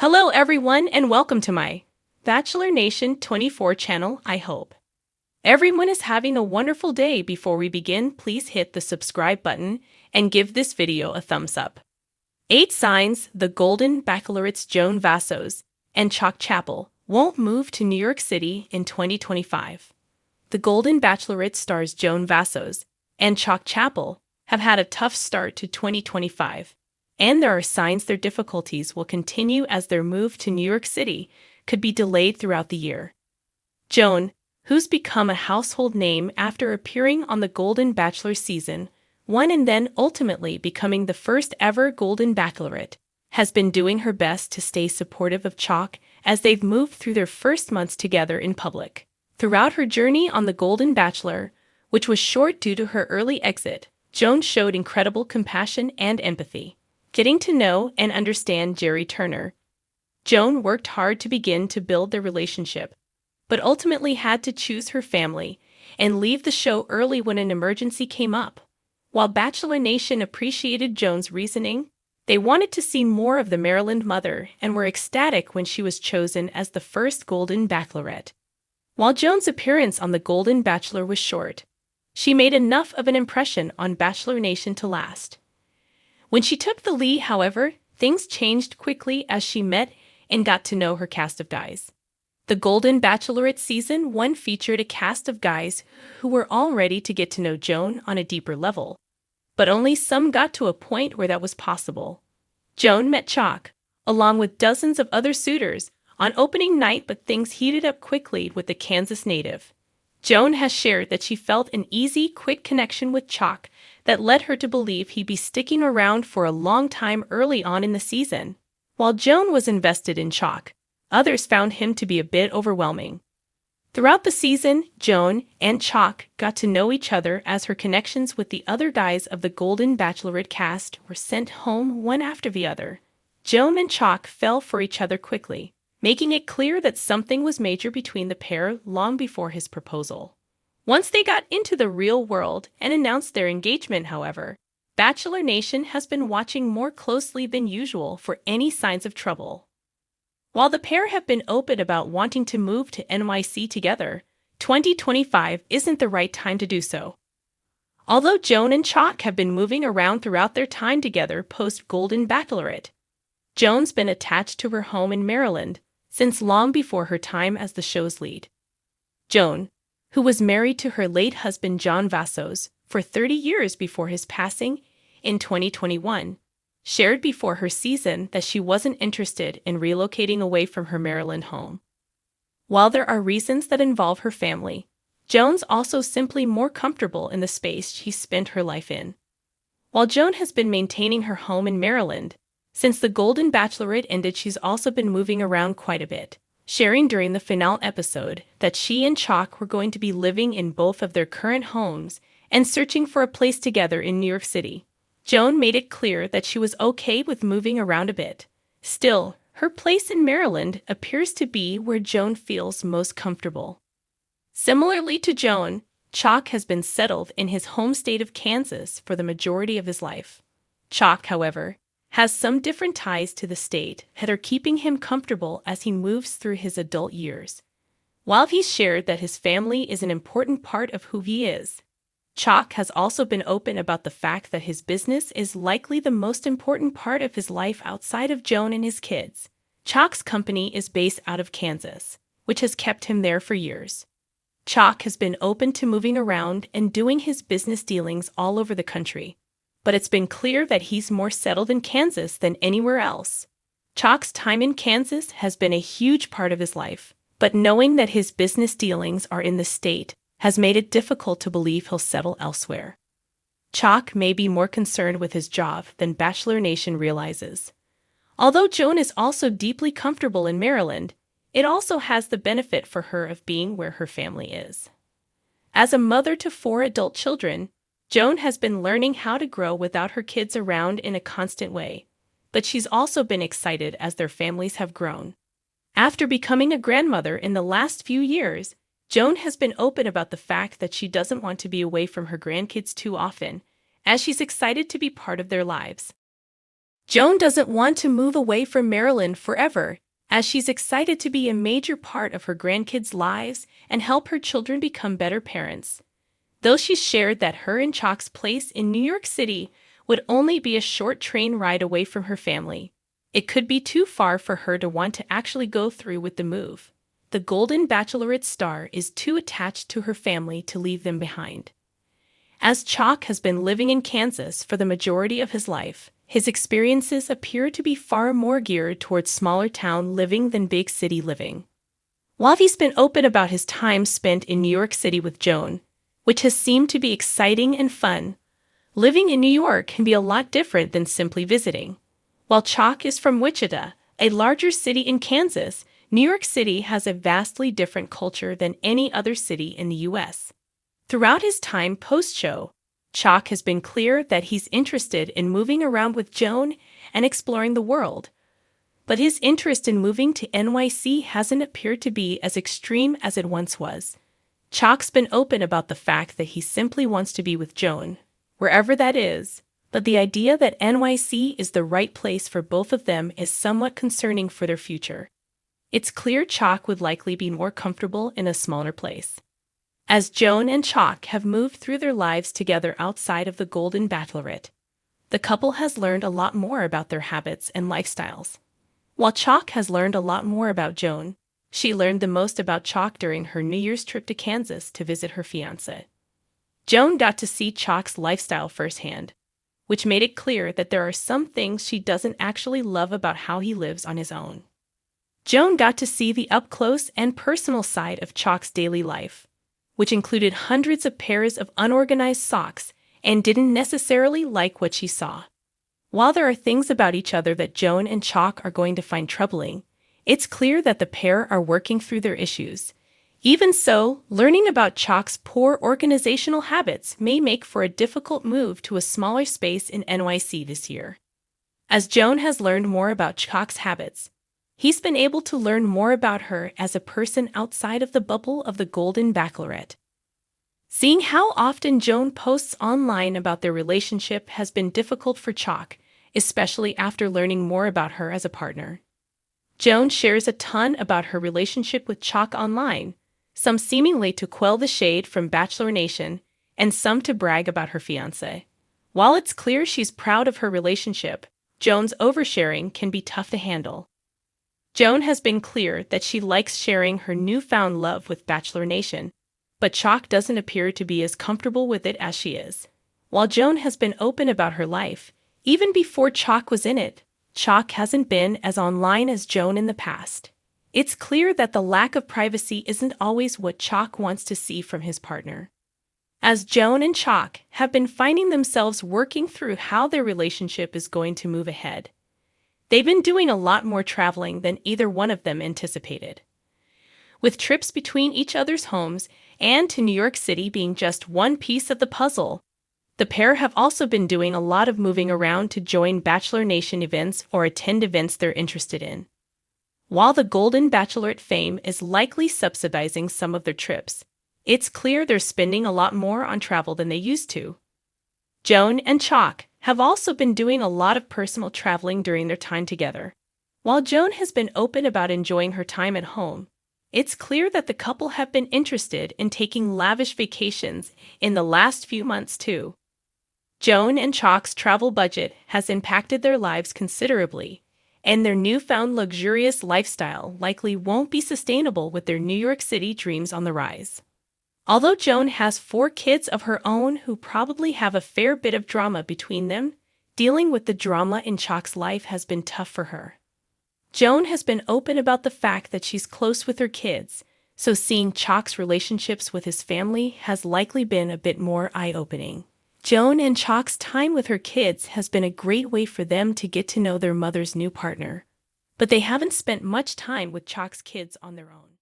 Hello everyone and welcome to my Bachelor Nation 24 channel. I hope everyone is having a wonderful day. Before we begin, please hit the subscribe button and give this video a thumbs up. 8 signs the Golden Bachelorette's Joan Vassos and Chapple won't move to New York City in 2025. The Golden Bachelorette stars Joan Vassos and Chapple have had a tough start to 2025. And there are signs their difficulties will continue as their move to New York City could be delayed throughout the year. Joan, who's become a household name after appearing on the Golden Bachelor season 1 and then ultimately becoming the first ever Golden Bachelorette, has been doing her best to stay supportive of Chock as they've moved through their first months together in public. Throughout her journey on the Golden Bachelor, which was short due to her early exit, Joan showed incredible compassion and empathy. Getting to know and understand Jerry Turner, Joan worked hard to begin to build their relationship, but ultimately had to choose her family and leave the show early when an emergency came up. While Bachelor Nation appreciated Joan's reasoning, they wanted to see more of the Maryland mother and were ecstatic when she was chosen as the first Golden Bachelorette. While Joan's appearance on the Golden Bachelor was short, she made enough of an impression on Bachelor Nation to last. When she took the lead, however, things changed quickly as she met and got to know her cast of guys. The Golden Bachelorette Season 1 featured a cast of guys who were all ready to get to know Joan on a deeper level, but only some got to a point where that was possible. Joan met Chock, along with dozens of other suitors, on opening night, but things heated up quickly with the Kansas native. Joan has shared that she felt an easy, quick connection with Chock that led her to believe he'd be sticking around for a long time early on in the season. While Joan was invested in Chock, others found him to be a bit overwhelming. Throughout the season, Joan and Chock got to know each other as her connections with the other guys of the Golden Bachelorette cast were sent home one after the other. Joan and Chock fell for each other quickly, making it clear that something was major between the pair long before his proposal. Once they got into the real world and announced their engagement, however, Bachelor Nation has been watching more closely than usual for any signs of trouble. While the pair have been open about wanting to move to NYC together, 2025 isn't the right time to do so. Although Joan and Chock have been moving around throughout their time together post-Golden Bachelorette, Joan's been attached to her home in Maryland since long before her time as the show's lead. Joan, who was married to her late husband Joan Vassos for 30 years before his passing in 2021, shared before her season that she wasn't interested in relocating away from her Maryland home. While there are reasons that involve her family, Joan's also simply more comfortable in the space she spent her life in. While Joan has been maintaining her home in Maryland since the Golden Bachelorette ended, she's also been moving around quite a bit, sharing during the finale episode that she and Chock were going to be living in both of their current homes and searching for a place together in New York City. Joan made it clear that she was okay with moving around a bit. Still, her place in Maryland appears to be where Joan feels most comfortable. Similarly to Joan, Chock has been settled in his home state of Kansas for the majority of his life. Chock, however, has some different ties to the state that are keeping him comfortable as he moves through his adult years. While he's shared that his family is an important part of who he is, Chock has also been open about the fact that his business is likely the most important part of his life outside of Joan and his kids. Chock's company is based out of Kansas, which has kept him there for years. Chock has been open to moving around and doing his business dealings all over the country, but it's been clear that he's more settled in Kansas than anywhere else. Chock's time in Kansas has been a huge part of his life, but knowing that his business dealings are in the state has made it difficult to believe he'll settle elsewhere. Chock may be more concerned with his job than Bachelor Nation realizes. Although Joan is also deeply comfortable in Maryland, it also has the benefit for her of being where her family is. As a mother to 4 adult children, Joan has been learning how to grow without her kids around in a constant way, but she's also been excited as their families have grown. After becoming a grandmother in the last few years, Joan has been open about the fact that she doesn't want to be away from her grandkids too often, as she's excited to be part of their lives. Joan doesn't want to move away from Maryland forever, as she's excited to be a major part of her grandkids' lives and help her children become better parents. Though she shared that her and Chock's place in New York City would only be a short train ride away from her family, it could be too far for her to want to actually go through with the move. The Golden Bachelorette star is too attached to her family to leave them behind. As Chock has been living in Kansas for the majority of his life, his experiences appear to be far more geared towards smaller town living than big city living. While he's been open about his time spent in New York City with Joan, which has seemed to be exciting and fun, living in New York can be a lot different than simply visiting. While Chock is from Wichita, a larger city in Kansas, New York City has a vastly different culture than any other city in the U.S. Throughout his time post-show, Chock has been clear that he's interested in moving around with Joan and exploring the world. But his interest in moving to NYC hasn't appeared to be as extreme as it once was. Chock's been open about the fact that he simply wants to be with Joan, wherever that is, but the idea that NYC is the right place for both of them is somewhat concerning for their future. It's clear Chock would likely be more comfortable in a smaller place. As Joan and Chock have moved through their lives together outside of the Golden Bachelorette, the couple has learned a lot more about their habits and lifestyles. While Chock has learned a lot more about Joan, she learned the most about Chock during her New Year's trip to Kansas to visit her fiancé. Joan got to see Chock's lifestyle firsthand, which made it clear that there are some things she doesn't actually love about how he lives on his own. Joan got to see the up-close and personal side of Chock's daily life, which included hundreds of pairs of unorganized socks, and didn't necessarily like what she saw. While there are things about each other that Joan and Chock are going to find troubling, it's clear that the pair are working through their issues. Even so, learning about Chock's poor organizational habits may make for a difficult move to a smaller space in NYC this year. As Joan has learned more about Chock's habits, he's been able to learn more about her as a person outside of the bubble of the Golden Bachelorette. Seeing how often Joan posts online about their relationship has been difficult for Chock, especially after learning more about her as a partner. Joan shares a ton about her relationship with Chock online, some seemingly to quell the shade from Bachelor Nation, and some to brag about her fiancé. While it's clear she's proud of her relationship, Joan's oversharing can be tough to handle. Joan has been clear that she likes sharing her newfound love with Bachelor Nation, but Chock doesn't appear to be as comfortable with it as she is. While Joan has been open about her life, even before Chock was in it, Chock hasn't been as online as Joan in the past. It's clear that the lack of privacy isn't always what Chock wants to see from his partner. As Joan and Chock have been finding themselves working through how their relationship is going to move ahead, they've been doing a lot more traveling than either one of them anticipated. With trips between each other's homes and to New York City being just one piece of the puzzle, the pair have also been doing a lot of moving around to join Bachelor Nation events or attend events they're interested in. While the Golden Bachelorette fame is likely subsidizing some of their trips, it's clear they're spending a lot more on travel than they used to. Joan and Chock have also been doing a lot of personal traveling during their time together. While Joan has been open about enjoying her time at home, it's clear that the couple have been interested in taking lavish vacations in the last few months too. Joan and Chock's travel budget has impacted their lives considerably, and their newfound luxurious lifestyle likely won't be sustainable with their New York City dreams on the rise. Although Joan has 4 kids of her own who probably have a fair bit of drama between them, dealing with the drama in Chock's life has been tough for her. Joan has been open about the fact that she's close with her kids, so seeing Chock's relationships with his family has likely been a bit more eye-opening. Joan and Chock's time with her kids has been a great way for them to get to know their mother's new partner, but they haven't spent much time with Chock's kids on their own.